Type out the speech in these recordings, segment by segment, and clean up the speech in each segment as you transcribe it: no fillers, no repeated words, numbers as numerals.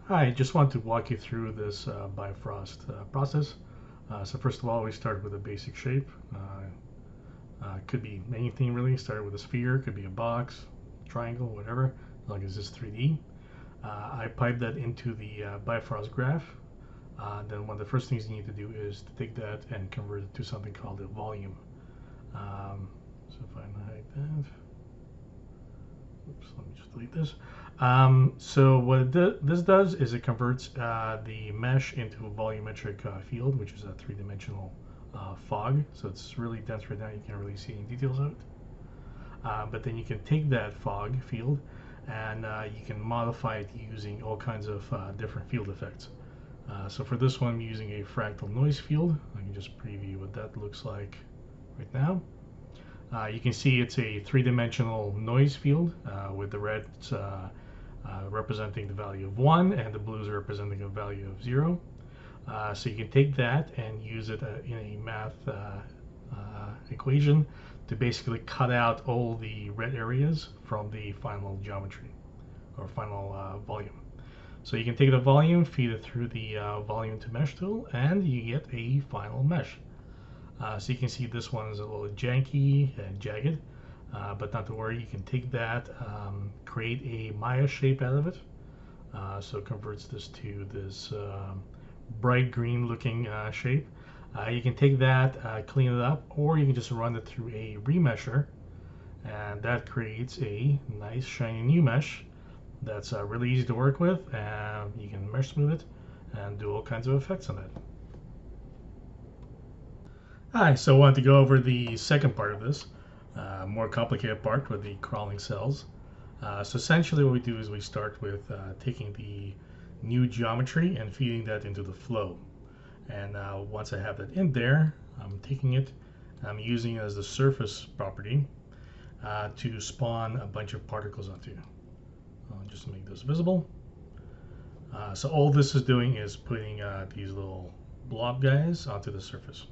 Hi, just want to walk you through this Bifrost process. So first of all, we start with a basic shape. Could be anything really. Started with a sphere, could be a box, triangle, whatever, as long as it's 3D. I pipe that into the Bifrost graph. Then one of the first things you need to do is to take that and convert it to something called a volume. So if I hide that, oops, let me just delete this. So what this does is it converts the mesh into a volumetric field, which is a three-dimensional fog. So it's really dense right now. You can't really see any details of it. But then you can take that fog field and you can modify it using all kinds of different field effects. So for this one, I'm using a fractal noise field. I can just preview what that looks like right now. You can see it's a three-dimensional noise field with the reds representing the value of 1 and the blues representing a value of 0. So you can take that and use it in a math equation to basically cut out all the red areas from the final geometry or final volume. So you can take the volume, feed it through the volume to mesh tool, and you get a final mesh. So you can see this one is a little janky and jagged, but not to worry, you can take that, create a Maya shape out of it. So it converts this to this bright green looking shape. You can take that, clean it up, or you can just run it through a remesher, and that creates a nice shiny new mesh that's really easy to work with, and you can mesh smooth it and do all kinds of effects on it. Hi, so I wanted to go over the second part of this, more complicated part with the crawling cells. So essentially what we do is we start with taking the new geometry and feeding that into the flow. And once I have that in there, I'm taking it, I'm using it as the surface property to spawn a bunch of particles onto. Just to make this visible. So all this is doing is putting these little blob guys onto the surface.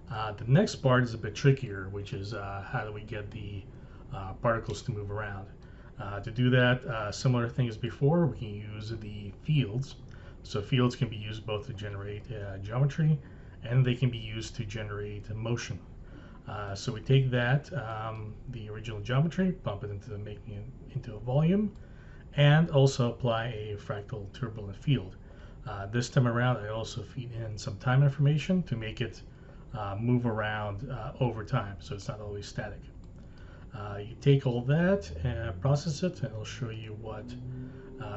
The next part is a bit trickier, which is how do we get the particles to move around. To do that, similar thing as before, we can use the fields. So fields can be used both to generate geometry, and they can be used to generate motion. So we take that, the original geometry, pump it into making it into a volume, and also apply a fractal turbulent field. This time around, I also feed in some time information to make it move around over time, so it's not always static. You take all that and process it, and it'll show you what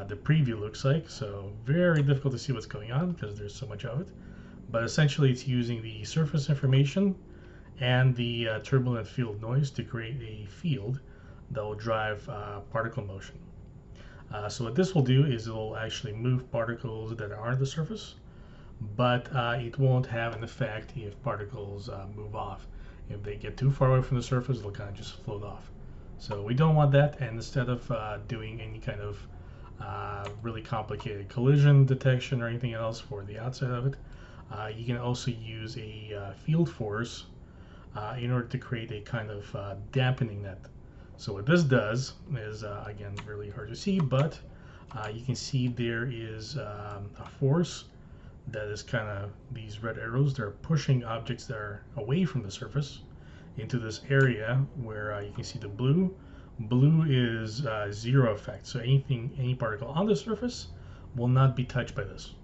the preview looks like. So very difficult to see what's going on because there's so much of it. But essentially, it's using the surface information and the turbulent field noise to create a field that will drive particle motion. So what this will do is it will actually move particles that are on the surface, but it won't have an effect if particles move off. If they get too far away from the surface, they'll kind of just float off. So we don't want that, and instead of doing any kind of really complicated collision detection or anything else for the outside of it, you can also use a field force in order to create a kind of dampening net. So what this does is, again, really hard to see, but you can see there is a force that is kind of these red arrows. They're pushing objects that are away from the surface into this area where you can see the blue. Blue is zero effect, so any particle on the surface will not be touched by this.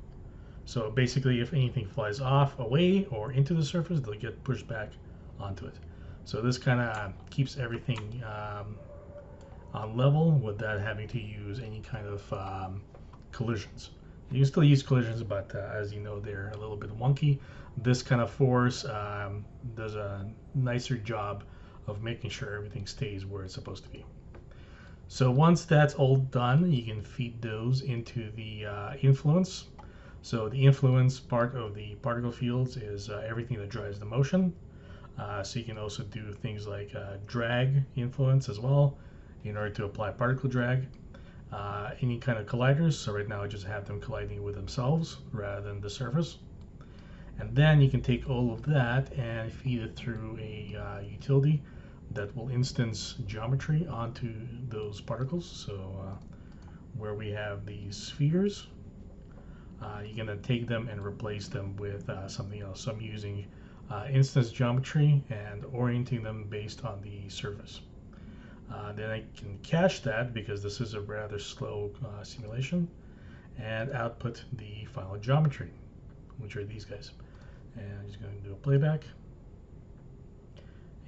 So basically, if anything flies off, away, or into the surface, they'll get pushed back onto it. So this kind of keeps everything on level without having to use any kind of collisions. You can still use collisions, but as you know, they're a little bit wonky. This kind of force does a nicer job of making sure everything stays where it's supposed to be. So once that's all done, you can feed those into the influence. So the influence part of the particle fields is everything that drives the motion. So you can also do things like drag influence as well in order to apply particle drag. Any kind of colliders, so right now I just have them colliding with themselves rather than the surface. And then you can take all of that and feed it through a utility that will instance geometry onto those particles. So where we have these spheres, you can then take them and replace them with something else. So I'm using instance geometry and orienting them based on the surface. Then I can cache that because this is a rather slow simulation, and output the final geometry, which are these guys. And I'm just going to do a playback,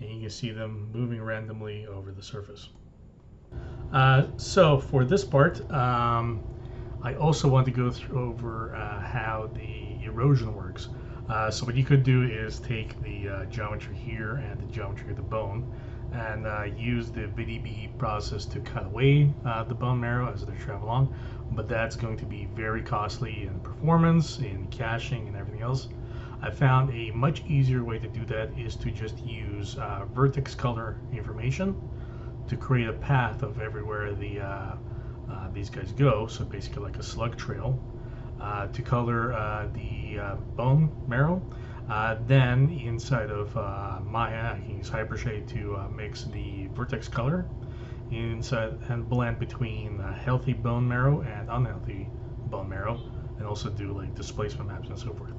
and you can see them moving randomly over the surface. So for this part, I also want to go over how the erosion works. So what you could do is take the geometry here and the geometry of the bone, and use the VDB process to cut away the bone marrow as they travel along, but that's going to be very costly in performance, in caching, and everything else. I found a much easier way to do that is to just use vertex color information to create a path of everywhere these guys go, so basically like a slug trail, to color the bone marrow. Then inside of Maya, I can use Hypershade to mix the vertex color inside and blend between healthy bone marrow and unhealthy bone marrow, and also do like displacement maps and so forth.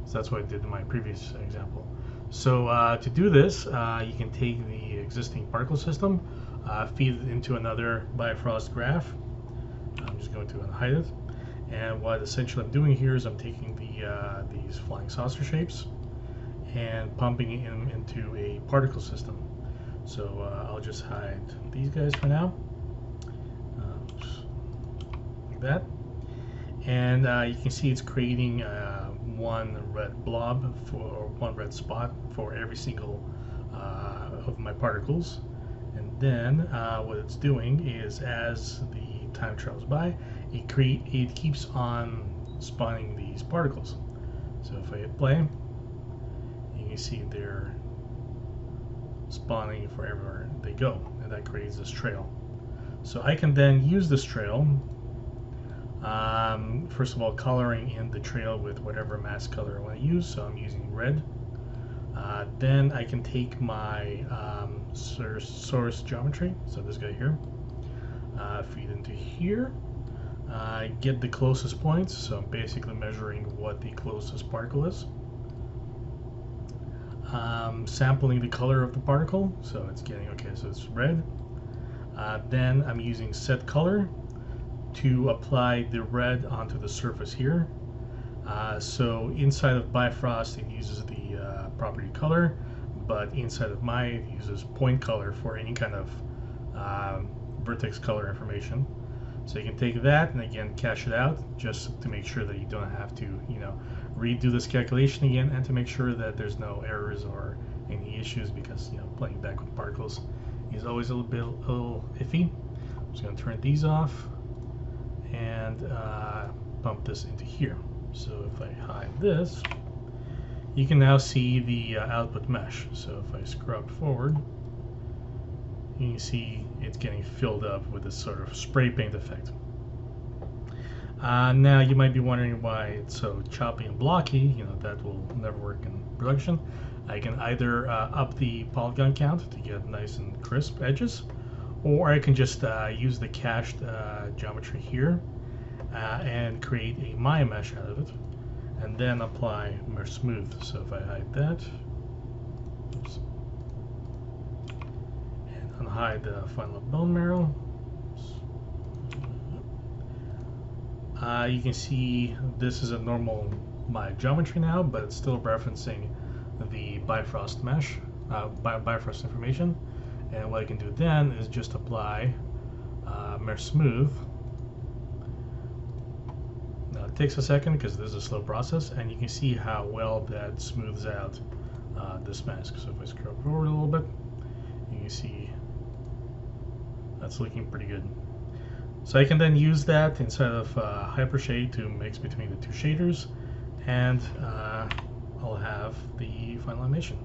So that's what I did in my previous example. So to do this, you can take the existing particle system, feed it into another Bifrost graph. I'm just going to unhide it. And what essentially I'm doing here is I'm taking these flying saucer shapes and pumping them into a particle system. So I'll just hide these guys for now, like that. And you can see it's creating one red blob or one red spot for every single of my particles. And then what it's doing is, as the time travels by, it keeps on spawning these particles. So if I hit play, you can see they're spawning for everywhere they go, and that creates this trail. So I can then use this trail, first of all, coloring in the trail with whatever mask color I want to use. So I'm using red. Then I can take my source geometry, so this guy here, feed into here, get the closest points. So I'm basically measuring what the closest particle is. Sampling the color of the particle, so it's getting, okay, so it's red. Then I'm using set color to apply the red onto the surface here. So inside of Bifrost it uses the property color, but inside of Maya it uses point color for any kind of vertex color information. So you can take that and again cache it out just to make sure that you don't have to, redo this calculation again, and to make sure that there's no errors or any issues, because playing back with particles is always a little iffy. I'm just going to turn these off and pump this into here. So if I hide this, you can now see the output mesh. So if I scrub forward, you can see it's getting filled up with this sort of spray paint effect. Now you might be wondering why it's so choppy and blocky. That will never work in production. I can either up the polygon count to get nice and crisp edges, or I can just use the cached geometry here and create a Maya mesh out of it, and then apply Mesh Smooth. So if I hide that, oops, and unhide the final bone marrow, you can see this is a normal Maya geometry now, but it's still referencing the Bifrost mesh, Bifrost information. And what I can do then is just apply Mesh Smooth. Now it takes a second because this is a slow process, and you can see how well that smooths out this mask. So if I scroll forward a little bit, you can see that's looking pretty good. So I can then use that inside of Hypershade to mix between the two shaders, and I'll have the final animation.